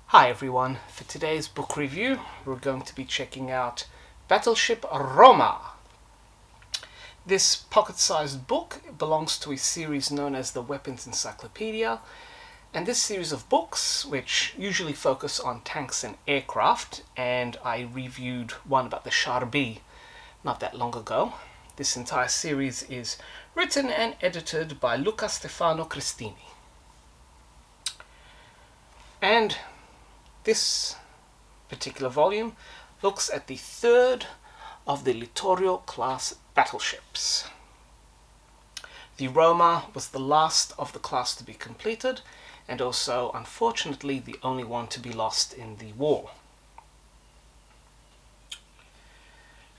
Hi everyone, for today's book review we're going to be checking out Battleship Roma. This pocket-sized book belongs to a series known as the Weapons Encyclopedia, and this series of books, which usually focus on tanks and aircraft, and I reviewed one about the Char-B not that long ago. This entire series is written and edited by Luca Stefano Cristini. And this particular volume looks at the third of the Littorio class battleships. The Roma was the last of the class to be completed, and also, unfortunately, the only one to be lost in the war.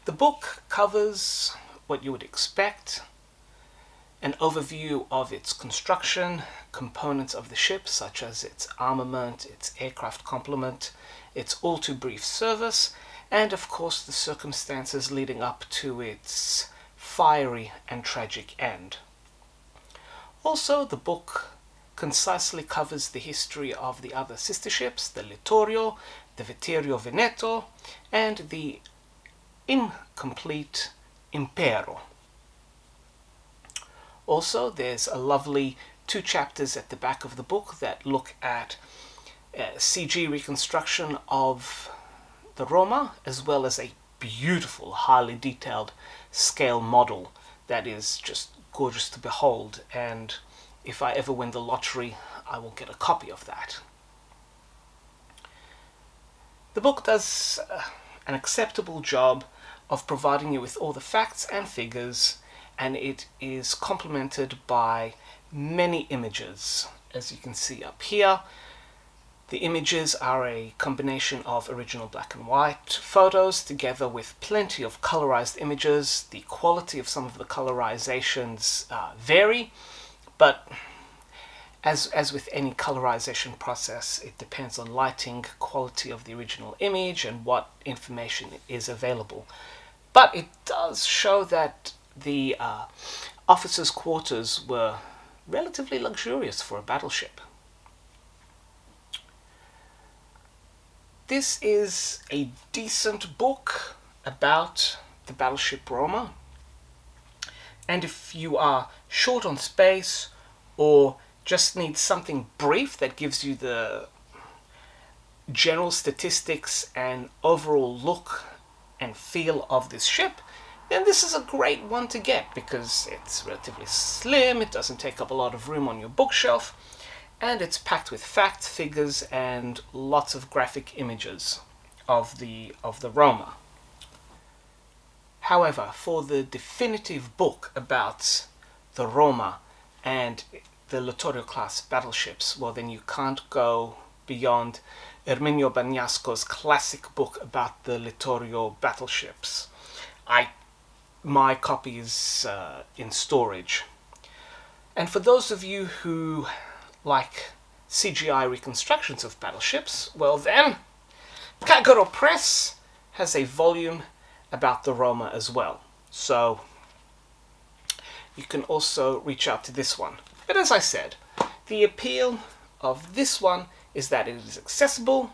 The book covers what you would expect: an overview of its construction, components of the ship such as its armament, its aircraft complement, its all-too-brief service, and of course the circumstances leading up to its fiery and tragic end. Also, the book concisely covers the history of the other sister ships, the Littorio, the Vittorio Veneto, and the incomplete Impero. Also, there's a lovely 2 chapters at the back of the book that look at CG reconstruction of the Roma, as well as a beautiful, highly detailed scale model that is just gorgeous to behold, and if I ever win the lottery, I will get a copy of that. The book does an acceptable job of providing you with all the facts and figures, and it is complemented by many images. As you can see up here, the images are a combination of original black and white photos together with plenty of colorized images. The quality of some of the colorizations vary, but as with any colorization process, it depends on lighting, quality of the original image, and what information is available. But it does show that the officers' quarters were relatively luxurious for a battleship. This is a decent book about the battleship Roma, and if you are short on space or just need something brief that gives you the general statistics and overall look and feel of this ship, then this is a great one to get, because it's relatively slim, it doesn't take up a lot of room on your bookshelf, and it's packed with facts, figures, and lots of graphic images of the Roma. However, for the definitive book about the Roma and the Littorio class battleships, well, then you can't go beyond Erminio Bagnasco's classic book about the Littorio battleships. My copy is in storage. And for those of you who like CGI reconstructions of battleships, well then, Kagero Press has a volume about the Roma as well. So you can also reach out to this one. But as I said, the appeal of this one is that it is accessible,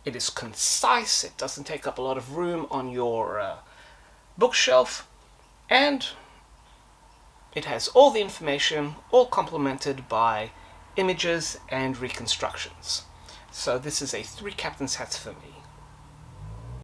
it is concise, it doesn't take up a lot of room on your bookshelf, and it has all the information, all complemented by images and reconstructions. So this is a 3 captain's hats for me.